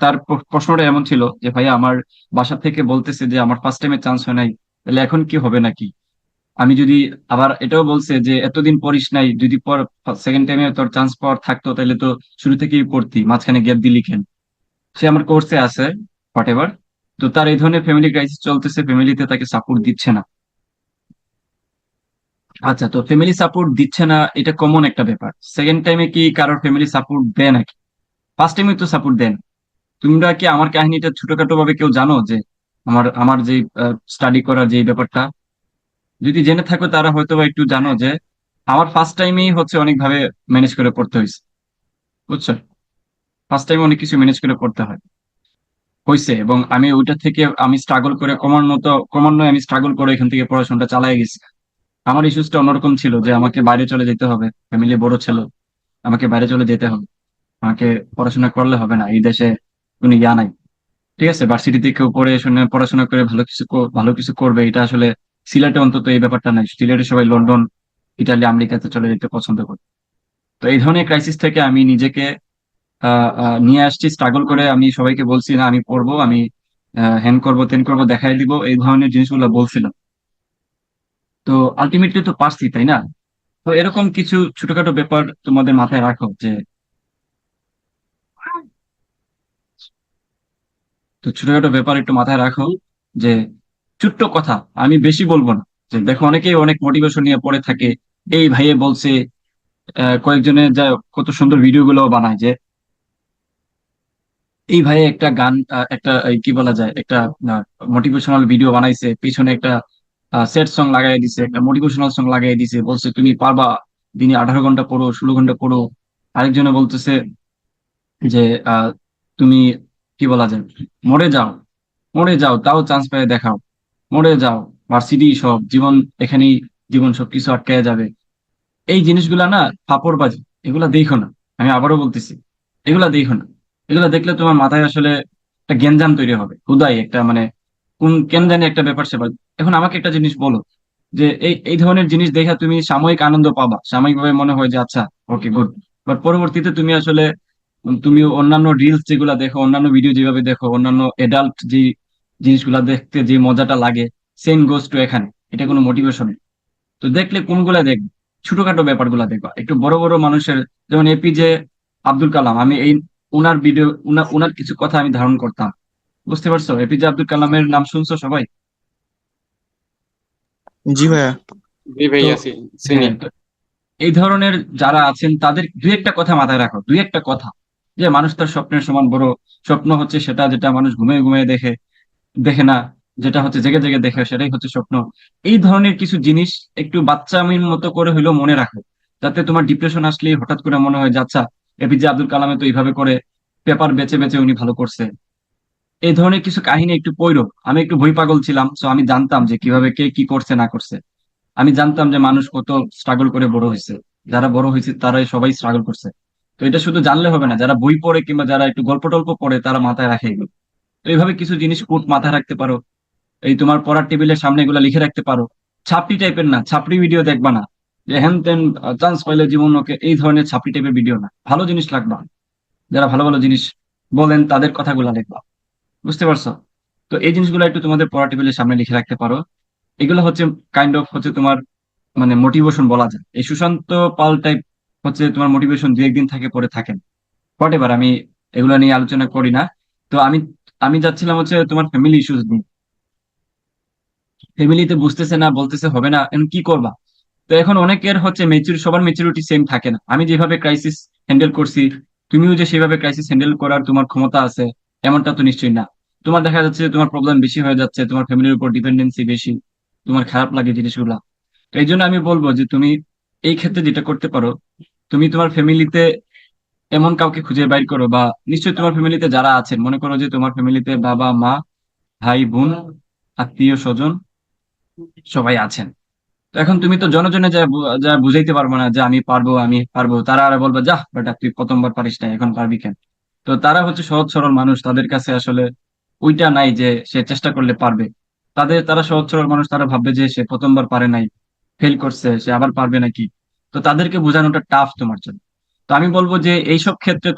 তার প্রশ্নটা এমন ছিল যে ভাইয়া আমার বাসা থেকে বলতেছে যে আমার ফার্স্ট টাইমে চান্স হয় নাই, তাহলে এখন কি হবে নাকি? আমি যদি আবার এটাও বলছে যে এতদিন পড়িস নাই, যদি পর সেকেন্ড টাইমে তোর চান্স পাওয়ার থাকতো তাহলে তো শুরু থেকেই পড়তি, মাঝখানে গ্যাপ দিলি কেন? সে আমার কোর্সে আছে, হোয়াট এভার। তো তার এই ধরনের ফ্যামিলি ক্রাইসিস চলতেছে, ফ্যামিলিতে তাকে সাপোর্ট দিচ্ছে না। আচ্ছা, তো ফ্যামিলি সাপোর্ট দিচ্ছে না, এটা কমন একটা ব্যাপার। সেকেন্ড টাইমে কি কারোর ফ্যামিলি সাপোর্ট দেয় নাকি? ফার্স্ট টাইমে তো সাপোর্ট দেন। তোমরা কি আমার কাহিনীটা ছোটখাটো ভাবে কেউ জানো যে আমার আমার যে স্টাডি করার যে ব্যাপারটা, যদি জেনে থাকো তারা হয়তো বা একটু জানো যে আমার ফার্স্ট টাইমেই হচ্ছে অনেকভাবে ম্যানেজ করে পড়তে হয়েছে, বুঝছো? ফার্স্ট টাইমে অনেক কিছু ম্যানেজ করে পড়তে হয় হয়েছে, এবং আমি ওইটা থেকে আমি স্ট্রাগল করে ক্রমান্বয়ে আমি স্ট্রাগল করে এখান থেকে পড়াশোনাটা চালাই গেছি। আমার ইস্যুসটা অন্যরকম ছিল যে আমাকে বাইরে চলে যেতে হবে, ফ্যামিলি বড় ছিল, আমাকে বাইরে চলে যেতে হবে, আমাকে পড়াশোনা করলে হবে না, এই দেশে কোনো ইয়া নাই। ঠিক আছে, ভার্সিটিতে কেউ পড়ে শুনে পড়াশোনা করে ভালো কিছু করবে, এটা আসলে সিলেটে অন্তত এই ব্যাপারটা নাই। সিলেটে সবাই লন্ডন, ইটালি, আমেরিকাতে চলে যেতে পছন্দ করে। তো এই ধরনের ক্রাইসিস থেকে আমি নিজেকে নিয়ে আসছি স্ট্রাগল করে। আমি সবাইকে বলছি না আমি পড়বো, আমি হ্যান করবো তেন করবো দেখাই দিব, এই ধরনের জিনিসগুলো বলছিলাম। তো আলটিমেটলি তো পারছি, তাই না? তো এরকম কিছু ছোটখাটো ব্যাপার তোমাদের মাথায় রাখো যে, তো ছোটখাটো ব্যাপার একটু মাথায় রাখো যে ছোট্ট কথা, আমি বেশি বলবো না। যে দেখো অনেকেই অনেক মোটিভেশন নিয়ে পড়ে থাকে, এই ভাইয়ে বলছে, কয়েকজনে যা কত সুন্দর ভিডিও গুলো বানায় যে এই ভাইয়ে একটা গান, একটা কি বলা যায়, একটা মোটিভেশনাল ভিডিও বানাইছে, পিছনে একটা সেট সং লাগাই দিছে, একটা মোটিভেশনাল সং লাগাই দিছে, বলছে তুমি পারবা, দিনে 18 ঘন্টা পড়ো, 16 ঘন্টা পড়ো। আরেকজনে বলতেছে যে আহ, তুমি কি বলা যায়, মরে যাও, মরে যাও তাও চান্স পেয়ে দেখাও, মরে যাও, ভার্সিটি সব জীবন, এখানেই জীবন সবকিছু আটকায় যাবে। এই জিনিসগুলা না ফাপড়বাজি, এগুলা দেখো না। আমি আবারও বলতেছি, এগুলা দেখো না। এগুলা দেখলে তোমার মাথায় আসলে একটা গ্যাঞ্জাম তৈরি হবে, হুদাই একটা মানে কোন কেন জানি একটা ব্যাপার স্যাপার। এখন আমাকে একটা জিনিস বলো, যে এই এই ধরনের জিনিস দেখে তুমি সাময়িক আনন্দ পাবা, সাময়িকভাবে মনে হয় যে আচ্ছা ওকে গুড, বাট পরবর্তীতে তুমি আসলে তুমি অন্যান্য রিলস যেগুলা দেখো, অন্যান্য ভিডিও যেভাবে দেখো, অন্যান্য এডাল্ট যে জিনিসগুলা দেখতে যে মজাটা লাগে, সেম গোস টু এখানে। এটা কোনো মোটিভেশন। তো দেখলে কোনগুলা দেখবে? ছোটখাটো ব্যাপারগুলা দেখবা। একটু বড় বড় মানুষের, যেমন এপিজে আব্দুল কালাম, আমি এই উনার ভিডিও, উনার কিছু কথা আমি ধারণ করতাম। বুঝতে পারছো? এপিজে আব্দুল কালামের নাম শুনছো সবাই? জি ভাইয়া। জি তো ভাইয়া, চিনি। হ্যাঁ, তো এই ধরনের যারা আছেন তাদের দুই একটা কথা মাথায় রাখো, দুই একটা কথা, যে মানুষ তার স্বপ্নের সমান বড়। স্বপ্ন হচ্ছে সেটা যেটা মানুষ ঘুমিয়ে ঘুমিয়ে দেখে, দেখে না, যেটা হচ্ছে জেগে জেগে দেখে সেটাই হচ্ছে স্বপ্ন। এই ধরনের কিছু জিনিস একটু বাচ্চামির মতো করে হইলেও মনে রাখো, যাতে তোমার ডিপ্রেশন আসলে হঠাৎ করে মনে হয় যে আচ্ছা, এপিজে আব্দুল কালামে তো এইভাবে করে পেপার বেচে বেচে উনি ভালো করছে। এই ধরনের কিছু কাহিনী একটু পড়ো। আমি একটু বই পাগল ছিলাম, তো আমি জানতাম যে কিভাবে কে কি করছে না করছে। আমি জানতাম যে মানুষ কত স্ট্রাগল করে বড় হয়েছে, যারা বড় হয়েছে তারাই সবাই স্ট্রাগল করছে। তো এটা শুধু জানলে হবে না, যারা বই পড়ে কিংবা যারা একটু গল্প টল্প পড়ে তারা মাথায় রাখে এগুলো। তো এইভাবে কিছু জিনিস কোট মাথায় রাখতে পারো, এই তোমার পড়ার টেবিলের সামনে এগুলো লিখে রাখতে পারো। ছাপড়ি টাইপের না, ছাপড়ি ভিডিও দেখবা না, যে হ্যান তেন চান্স পাইলে জীবন ওকে, এই ধরনের ছাপড়ি টাইপের ভিডিও না, ভালো জিনিস লাগবা। যারা ভালো ভালো জিনিস বলেন তাদের কথাগুলো লিখবা। বুঝতে পারছো? তো এই জিনিসগুলো একটু তোমাদের পড়া টেবিলের সামনে লিখে রাখতে পারো। এগুলো হচ্ছে কাইন্ড অফ হচ্ছে তোমার মানে মোটিভেশন বলা যায়। এই সুশান্ত পাল টাইপ হচ্ছে তোমার মোটিভেশন, দু একদিন থাকে পরে থাকেন, হোয়াট এভার, আমি এগুলো নিয়ে আলোচনা করি না। তো আমি আমি যাচ্ছিলাম হচ্ছে তোমার ফ্যামিলি ইস্যুস নিয়ে। ফ্যামিলিতে বুঝতেছে না, বলতেছে হবে না, এখন কি করবা? তো এখন অনেকের হচ্ছে সবার মেচুরিটি সেম থাকে না। আমি যেভাবে ক্রাইসিস হ্যান্ডেল করছি, তুমিও যে সেভাবে ক্রাইসিস হ্যান্ডেল করার তোমার ক্ষমতা আছে এমনটা তো নিশ্চয়ই না। তোমার দেখা যাচ্ছে যে তোমার প্রবলেম বেশি হয়ে যাচ্ছে, তোমার ফ্যামিলির উপর ডিপেন্ডেন্সি বেশি, তোমার খারাপ লাগে জিনিসগুলা। তো এই জন্য আমি বলবো যে তুমি এই ক্ষেত্রে যেটা করতে পারো, তুমি তোমার ফ্যামিলিতে এমন কাউকে খুঁজে বাইর করো, বা নিশ্চয়ই তোমার ফ্যামিলিতে যারা আছেন, মনে করো যে তোমার ফ্যামিলিতে বাবা মা, ভাই বোন, আত্মীয় স্বজন সবাই আছেন। তো এখন তুমি তো জনে জনে যা বুঝাইতে পারবো না যে আমি পারবো, আমি পারবো। তারা আর বলবে যা বেটা তুই প্রথমবার পারিস না, এখন পারবি কেন? তো তারা হচ্ছে সহজ সরল মানুষ, তাদের কাছে আসলে ওইটা নাই যে সে চেষ্টা করলে পারবে। তারা সহজ সরল মানুষ, তারা ভাববে যে সে প্রথমবার পারে নাই, ফেল করছে, সে আবার পারবে নাকি। তো তাদেরকে বোঝানোটা টাফ তোমার জন্য। তো আমি বলবো যে এইসব ক্ষেত্রে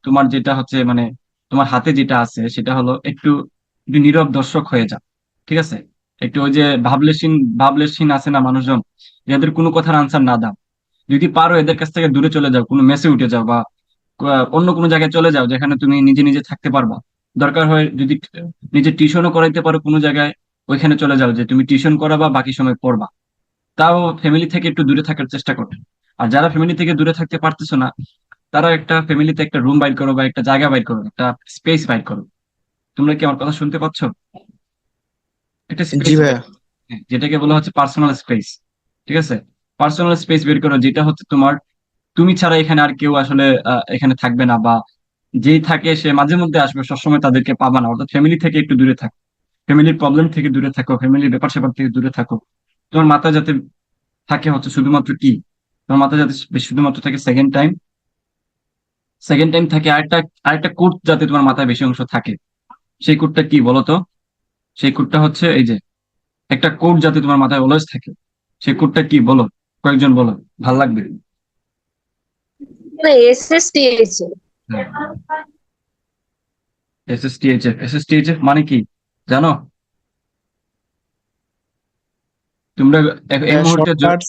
তোমার যেটা হচ্ছে মানে তোমার হাতে যেটা আছে সেটা হলো একটু একটু নীরব দর্শক হয়ে যাও, ঠিক আছে? একটু ওই যে ভাবলেশহীন আছে না মানুষজন, যাদের কোনো কথার আনসার না দাও, যদি পারো এদের কাছ থেকে দূরে চলে যাও, কোনো মেসে উঠে যাও, বা অন্য কোনো জায়গায় চলে যাও যেখানে তুমি নিজে নিজে থাকতে পারবা। দরকার হয় যদি নিজে টিউশনও করাইতে পারো কোনো জায়গায়, ওইখানে চলে যাও যে তুমি টিউশন করাবা, বাকি সময় পড়বা। তাও ফ্যামিলি থেকে একটু দূরে থাকার চেষ্টা করো। আর যারা ফ্যামিলি থেকে দূরে থাকতে পারতেছো না, তারা একটা ফ্যামিলিতে একটা রুম বাইর করো, বা একটা জায়গা বাইর করো, একটা স্পেস বাইর করো। তোমরা কি আমার কথা শুনতে পাচ্ছ? একটা জি স্পেস বাইর ভাইয়া। করো। হ্যাঁ, যেটাকে বলা হচ্ছে পার্সোনাল স্পেস। ঠিক আছে? পার্সোনাল স্পেস বের করো, যেটা হচ্ছে তোমার, তুমি ছাড়া এখানে আর কেউ আসলে এখানে থাকবে না, বা যেই থাকে সে মাঝে মধ্যে আসবে, সবসময় তাদেরকে পাবা না। অর্থাৎ ফ্যামিলি থেকে একটু দূরে থাকো, ফ্যামিলির প্রবলেম থেকে দূরে থাকো, ফ্যামিলির ব্যাপার স্যাপার থেকে দূরে থাকো। তোমার মাথা যাতে থাকে হচ্ছে শুধুমাত্র কি, তোমার মাথা যাতে শুধুমাত্র থাকে সেকেন্ড টাইম, সেকেন্ড টাইম থাকে আরেকটা, আরেকটা কোড যাতে তোমার মাথায় বেশি অংশ থাকে। সেই কোডটা কি বলো তো? সেই কোডটা হচ্ছে এই যে, একটা কোড যাতে তোমার মাথায় অলওয়েজ থাকে। সেই কোডটা কি বলো? কয়েকজন বলো, ভাল লাগবে। SSTH। এসএসটিএইচএফ, এসএসটিএইচএফ মানে কি জানো তোমরা? এই ভাইয়া মুহূর্তে শর্টকাট